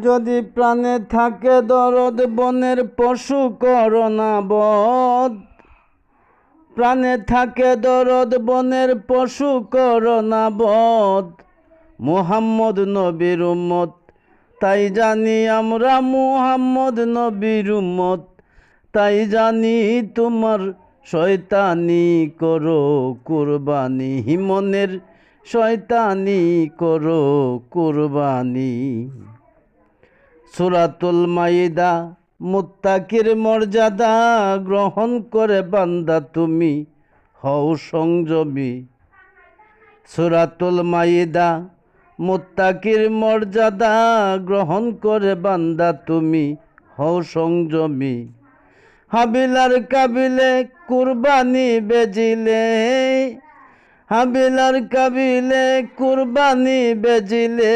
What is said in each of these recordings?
যদি প্রাণে থাকে দরদ বনের পশু করো না বধ। প্রাণে থাকে দরদ বনের পশু করো না বধ। মুহাম্মদ নবীর উম্মত তাই জানি আমরা, মুহাম্মদ নবীর উম্মত তাই জানি। তোমার শয়তানি করো কুরবানি, মনের শয়তানি করো কুরবানি। সূরাতুল মাইদা মুত্তাকির মর্যাদা গ্রহণ করে বান্দা তুমি হও সংযমী। সূরাতুল মাইদা মুত্তাকির মর্যাদা গ্রহণ করে বান্দা তুমি হও সংযমী। হাবিল আর কাবিলে কুরবানি বেজিলে, হাবিল আর কাবিলে কুরবানি বেজিলে।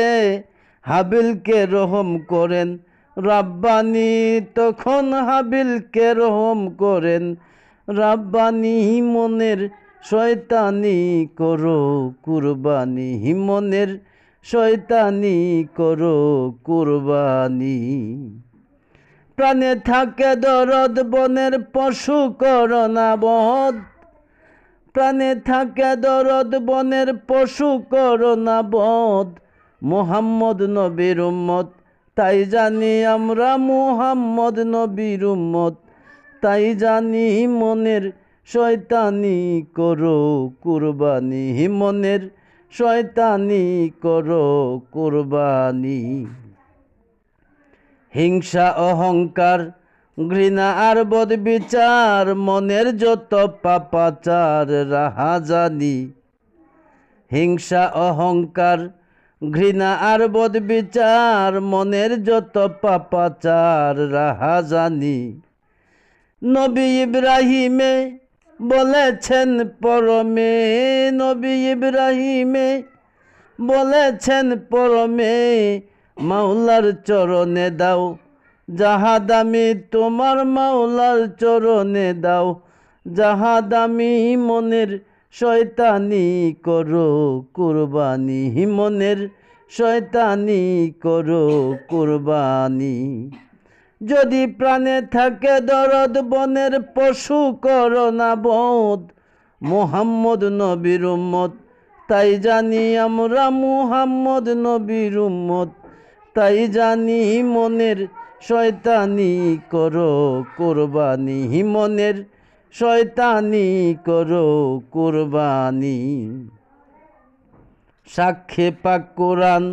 হাবিলকে রহম করেন রাব্বানি, তখন হাবিলকে রহম করেন রাব্বানি। মনের শয়তানি করো কুরবানি, মনের শয়তানি করো কুরবানি। প্রাণে থাকে দরদ বনের পশু করো না বধ। প্রাণে থাকে দরদ বনের পশু করো না বধ। মুহাম্মদ নবীর উম্মত তাই জানি আমরা, মুহাম্মদ নবীর উম্মত তাই জানি। মনের শয়তানি করো কুরবানি, মনের শয়তানি করো কুরবানি। হিংসা অহংকার ঘৃণা আর বদ বিচার মনের যত পাপাচার রাহাজানি। হিংসা অহংকার ঘৃণা আর বদ বিচার মনের যত পাপাচার রাহাজানি। নবী ইব্রাহিমে বলেছেন পরমে, নবী ইব্রাহিমে বলেছেন পরমে। মাওলার চরণে দাও জাহাদামি, তোমার মাওলার চরণে দাও জাহাদামি। মনের শয়তানি করো কুরবানি, মনের শয়তানি করো কুরবানি। যদি প্রাণে থাকে দরদ বনের পশু করো না বধ। মুহাম্মদ নবীর উম্মত তাই জানি আমরা, মুহাম্মদ নবীর উম্মত তাই জানি। মনের শয়তানি করো কুরবানি, মনের শয়তানি করো কুরবানি। সাক্ষী পাক কোরআন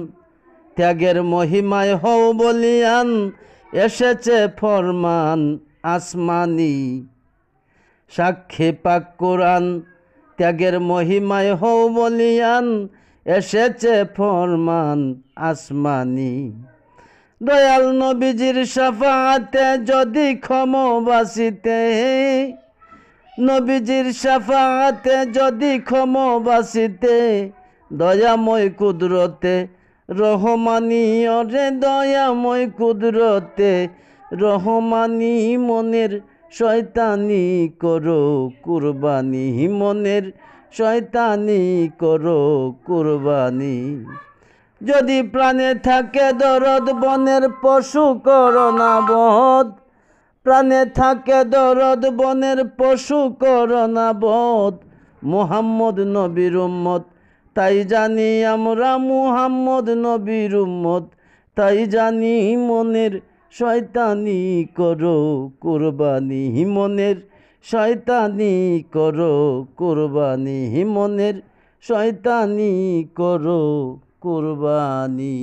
ত্যাগের মহিমায় হও বলিয়ান, এসেছে ফরমান আসমানি। সাক্ষী পাক কোরআন ত্যাগের মহিমায় হও বলিয়ান, এসেছে ফরমান আসমানি। দয়াল নবীজির শাফাআতে যদি ক্ষমবাসিতে, নবীজির শাফাআতে যদি ক্ষমবাসিতে। দয়াময় কুদরতে রহমানি, ওরে দয়াময় কুদরতে রহমানি। মনের শয়তানি করো কুরবানি, মনের শয়তানি করো কুরবানি। যদি প্রাণে থাকে দরদ বনের পশু করো না বধ। প্রাণে থাকে দরদ বনের পশু করো না বধ। মুহাম্মদ নবীর উম্মত তাই জানি আমরা, মুহাম্মদ নবীর উম্মত তাই জানি। মনের শয়তানি করো কুরবানি, মনের শয়তানি করো কুরবানি, মনের শয়তানি করো কুরবানি।